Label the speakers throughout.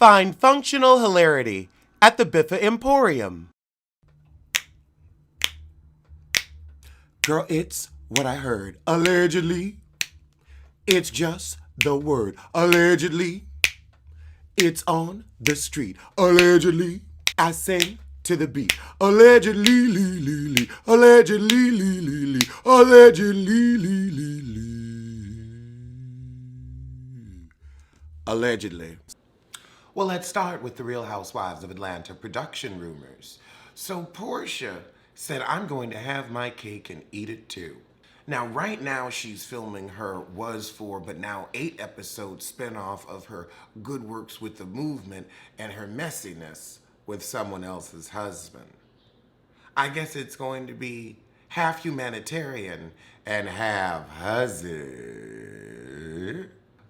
Speaker 1: Find functional hilarity at the Biffa Emporium. Girl, it's what I heard. Allegedly, it's just the word. Allegedly, it's on the street. Allegedly, I sing to the beat. Allegedly, lee, lee, lee. Allegedly, lee, lee, lee. Allegedly, lee, lee, lee. Allegedly. Well, let's start with the Real Housewives of Atlanta production rumors. So Portia said, I'm going to have my cake and eat it too. Now, right now, she's filming her Was For, but now 8-episode spinoff of her Good Works with the Movement and her messiness with someone else's husband. I guess it's going to be half humanitarian and half hussy.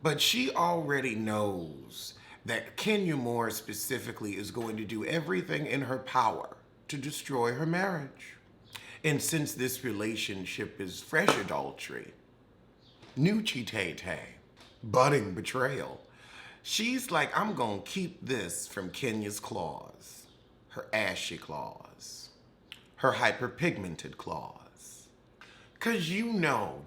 Speaker 1: But she already knows that Kenya Moore specifically is going to do everything in her power to destroy her marriage. And since this relationship is fresh adultery, new cheat-tay-tay, budding betrayal, she's like, I'm gonna keep this from Kenya's claws, her ashy claws, her hyperpigmented claws. Cause you know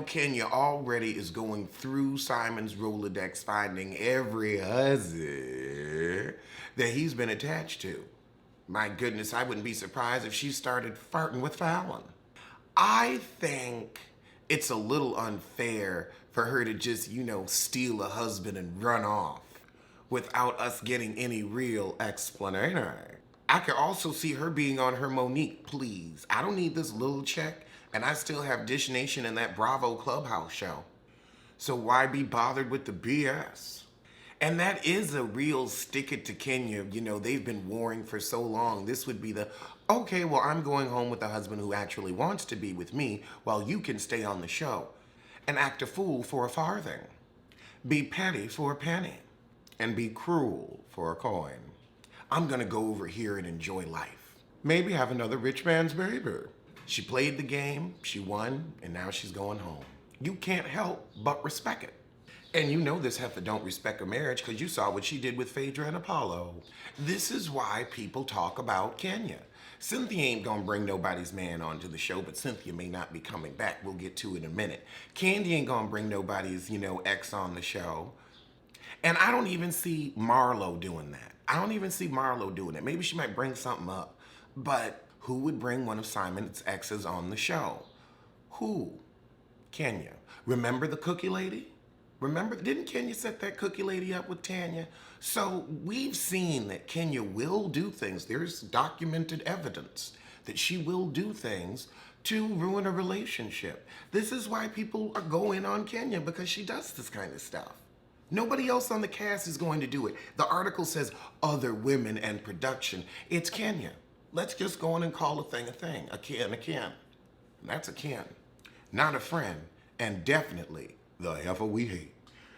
Speaker 1: Kenya already is going through Simon's Rolodex finding every hussy that he's been attached to. My goodness, I wouldn't be surprised if she started farting with Fallon. I think it's a little unfair for her to just, steal a husband and run off without us getting any real explanation. I could also see her being on her Monique, please. I don't need this little check, and I still have Dish Nation and that Bravo Clubhouse show. So why be bothered with the BS? And that is a real stick it to Kenya. They've been warring for so long. This would be the, okay, well, I'm going home with a husband who actually wants to be with me while you can stay on the show and act a fool for a farthing. Be petty for a penny and be cruel for a coin. I'm gonna go over here and enjoy life. Maybe have another rich man's baby. She played the game, she won, and now she's going home. You can't help but respect it. And you know this heifer don't respect her marriage because you saw what she did with Phaedra and Apollo. This is why people talk about Kenya. Cynthia ain't gonna bring nobody's man onto the show, but Cynthia may not be coming back. We'll get to it in a minute. Candy ain't gonna bring nobody's, ex on the show. And I don't even see Marlo doing that. I don't even see Marlo doing it. Maybe she might bring something up. But who would bring one of Simon's exes on the show? Who? Kenya. Remember the cookie lady? Remember, didn't Kenya set that cookie lady up with Tanya? So we've seen that Kenya will do things. There's documented evidence that she will do things to ruin a relationship. This is why people are going on Kenya, because she does this kind of stuff. Nobody else on the cast is going to do it. The article says other women and production. It's Kenya. Let's just go on and call a thing a thing. A kin, a kin. That's a kin. Not a friend. And definitely the heifer we hate.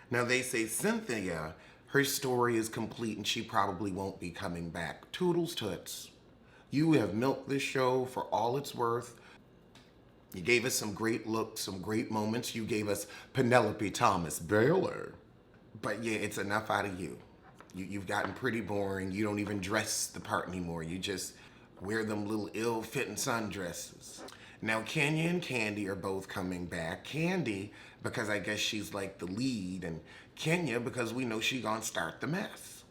Speaker 1: Now they say Cynthia, her story is complete and she probably won't be coming back. Toodles toots. You have milked this show for all it's worth. You gave us some great looks, some great moments. You gave us Penelope Thomas Baylor. But yeah, it's enough out of you. You've gotten pretty boring. You don't even dress the part anymore. You just wear them little ill-fitting sundresses. Now, Kenya and Candy are both coming back. Candy, because I guess she's like the lead, and Kenya, because we know she's gonna start the mess.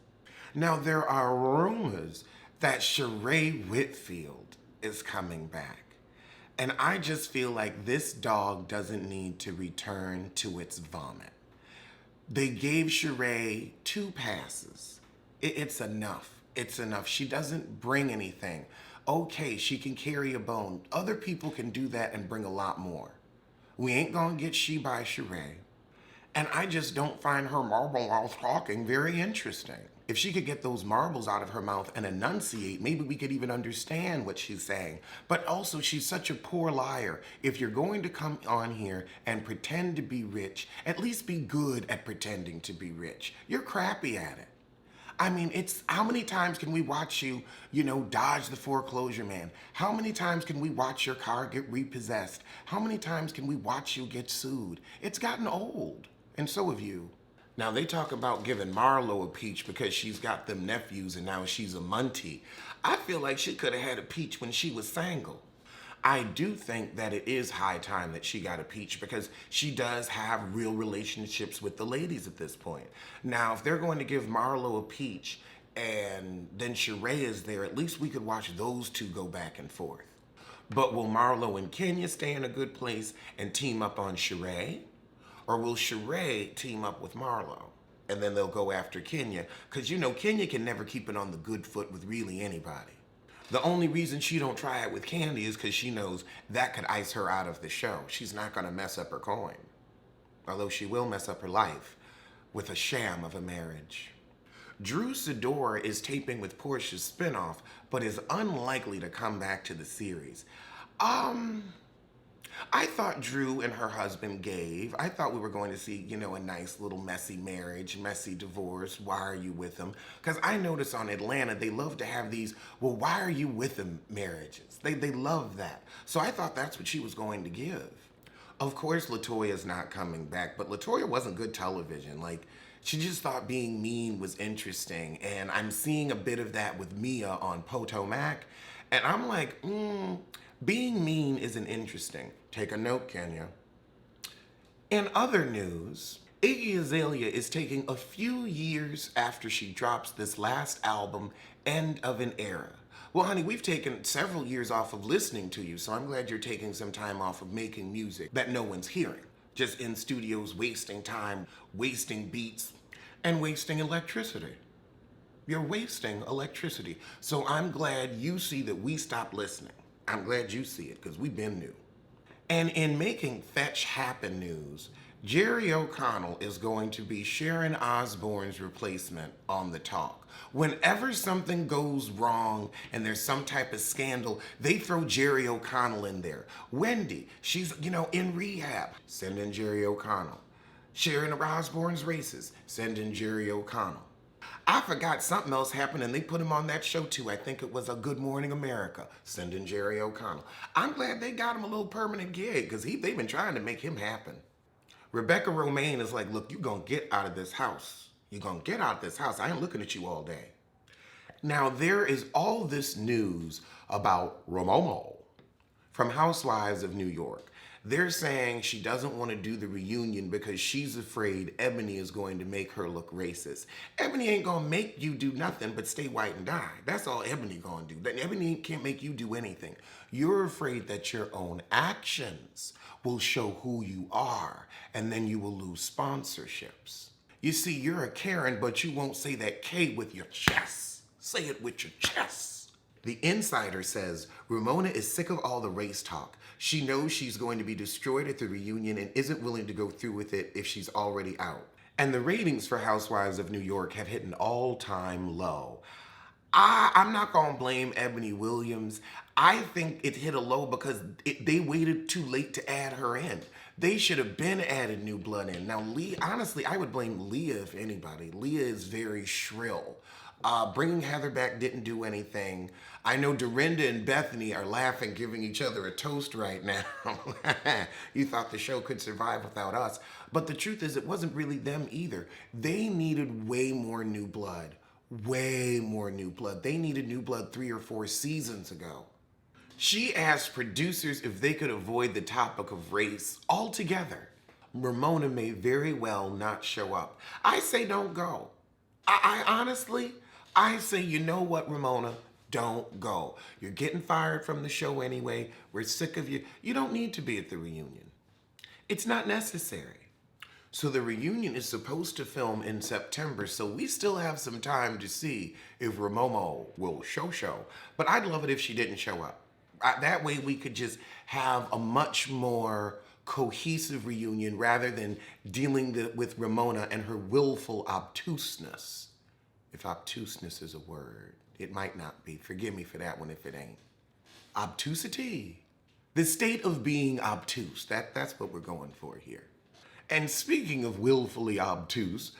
Speaker 1: Now, there are rumors that Sheree Whitfield is coming back. And I just feel like this dog doesn't need to return to its vomit. They gave Sheree 2 passes. It's enough. It's enough. She doesn't bring anything. Okay, she can carry a bone. Other people can do that and bring a lot more. We ain't gonna get she by Sheree. And I just don't find her marble mouth talking very interesting. If she could get those marbles out of her mouth and enunciate, maybe we could even understand what she's saying. But also, she's such a poor liar. If you're going to come on here and pretend to be rich, at least be good at pretending to be rich. You're crappy at it. I mean, it's how many times can we watch you, dodge the foreclosure man? How many times can we watch your car get repossessed? How many times can we watch you get sued? It's gotten old. And so have you. Now they talk about giving Marlo a peach because she's got them nephews and now she's a muntie. I feel like she could have had a peach when she was single. I do think that it is high time that she got a peach because she does have real relationships with the ladies at this point. Now, if they're going to give Marlo a peach and then Sheree is there, at least we could watch those two go back and forth. But will Marlo and Kenya stay in a good place and team up on Sheree? Or will Sheree team up with Marlo? And then they'll go after Kenya. Because you know, Kenya can never keep it on the good foot with really anybody. The only reason she don't try it with Candy is because she knows that could ice her out of the show. She's not going to mess up her coin. Although she will mess up her life with a sham of a marriage. Drew Sidor is taping with Portia's spinoff, but is unlikely to come back to the series. I thought Drew and her husband I thought we were going to see, you know, a nice little messy marriage, messy divorce. Why are you with him? Because I notice on Atlanta, they love to have these, well, why are you with him marriages? They love that. So I thought that's what she was going to give. Of course, LaToya's not coming back, but LaToya wasn't good television. Like, she just thought being mean was interesting. And I'm seeing a bit of that with Mia on Potomac. And I'm like, being mean isn't interesting. Take a note, Kenya. In other news, Iggy Azalea is taking a few years after she drops this last album, End of an Era. Well, honey, we've taken several years off of listening to you, so I'm glad you're taking some time off of making music that no one's hearing. Just in studios wasting time, wasting beats, and wasting electricity. You're wasting electricity. So I'm glad you see that we stopped listening. I'm glad you see it, because we've been new. And in making Fetch Happen news, Jerry O'Connell is going to be Sharon Osbourne's replacement on The Talk. Whenever something goes wrong and there's some type of scandal, they throw Jerry O'Connell in there. Wendy, she's, you know, in rehab. Send in Jerry O'Connell. Sharon Osbourne's racist. Send in Jerry O'Connell. I forgot something else happened and they put him on that show too. I think it was a Good Morning America. Send in Jerry O'Connell. I'm glad they got him a little permanent gig because they've been trying to make him happen. Rebecca Romaine is like, look, you're going to get out of this house. You're going to get out of this house. I ain't looking at you all day. Now, there is all this news about Romomo from Housewives of New York. They're saying she doesn't want to do the reunion because she's afraid Ebony is going to make her look racist. Ebony ain't going to make you do nothing but stay white and die. That's all Ebony going to do. Ebony can't make you do anything. You're afraid that your own actions will show who you are, and then you will lose sponsorships. You see, you're a Karen, but you won't say that K with your chest. Say it with your chest. The Insider says Ramona is sick of all the race talk. She knows she's going to be destroyed at the reunion and isn't willing to go through with it if she's already out. And the ratings for Housewives of New York have hit an all-time low. I'm not going to blame Ebony Williams. I think it hit a low because they waited too late to add her in. They should have been added new blood in. Now, honestly, I would blame Leah if anybody. Leah is very shrill. Bringing Heather back didn't do anything. I know Dorinda and Bethany are laughing, giving each other a toast right now. You thought the show could survive without us. But the truth is, it wasn't really them either. They needed way more new blood. Way more new blood. They needed new blood 3 or 4 seasons ago. She asked producers if they could avoid the topic of race altogether. Ramona may very well not show up. I say don't go. I honestly, I say, you know what, Ramona? Don't go. You're getting fired from the show anyway. We're sick of you. You don't need to be at the reunion. It's not necessary. So the reunion is supposed to film in September, so we still have some time to see if Ramomo will show. But I'd love it if she didn't show up. That way we could just have a much more cohesive reunion rather than dealing with Ramona and her willful obtuseness. If obtuseness is a word, it might not be. Forgive me for that one if it ain't. Obtusity. The state of being obtuse. That's what we're going for here. And speaking of willfully obtuse,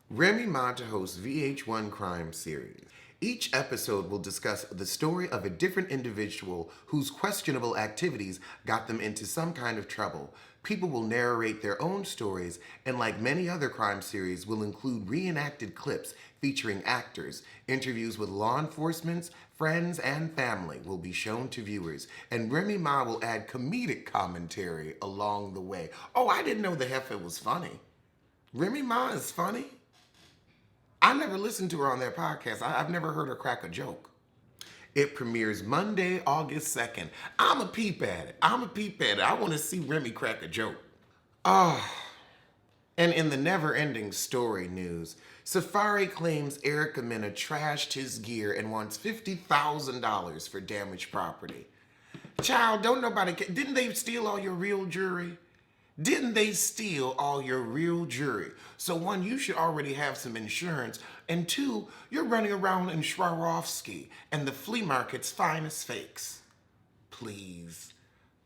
Speaker 1: Remy Ma to host VH1 crime series. Each episode will discuss the story of a different individual whose questionable activities got them into some kind of trouble. People will narrate their own stories, and like many other crime series, will include reenacted clips featuring actors. Interviews with law enforcement, friends, and family will be shown to viewers, and Remy Ma will add comedic commentary along the way. Oh, I didn't know the heifer was funny. Remy Ma is funny? I never listened to her on their podcast. I've never heard her crack a joke. It premieres Monday, August 2nd. I'm a peep at it. I want to see Remy crack a joke. Ah. And in the never-ending story news, Safari claims Erica Mena trashed his gear and wants $50,000 for damaged property. Child, don't nobody care. Didn't they steal all your real jewelry? Didn't they steal all your real jewelry? So one, you should already have some insurance. And two, you're running around in Swarovski and the flea market's finest fakes. Please,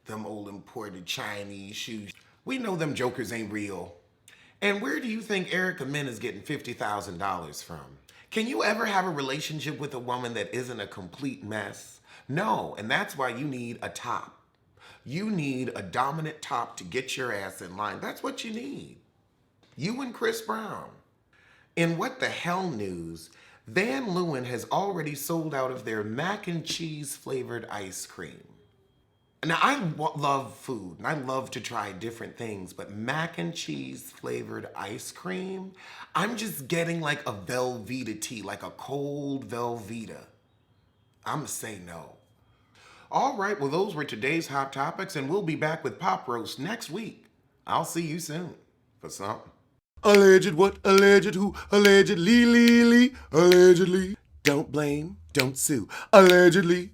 Speaker 1: them old imported Chinese shoes. We know them jokers ain't real. And where do you think Erica Mena's getting $50,000 from? Can you ever have a relationship with a woman that isn't a complete mess? No, and that's why you need a top. You need a dominant top to get your ass in line. That's what you need. You and Chris Brown. In what the hell news, Van Leeuwen has already sold out of their mac and cheese flavored ice cream. Now, I love food and I love to try different things, but mac and cheese flavored ice cream, I'm just getting like a Velveeta tea, like a cold Velveeta. I'm gonna say no. All right, well, those were today's hot topics, and we'll be back with Pop Roast next week. I'll see you soon for something. Alleged what? Alleged who? Allegedly, allegedly. Don't blame, don't sue. Allegedly,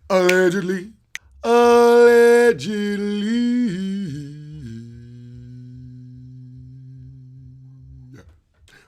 Speaker 1: allegedly, allegedly.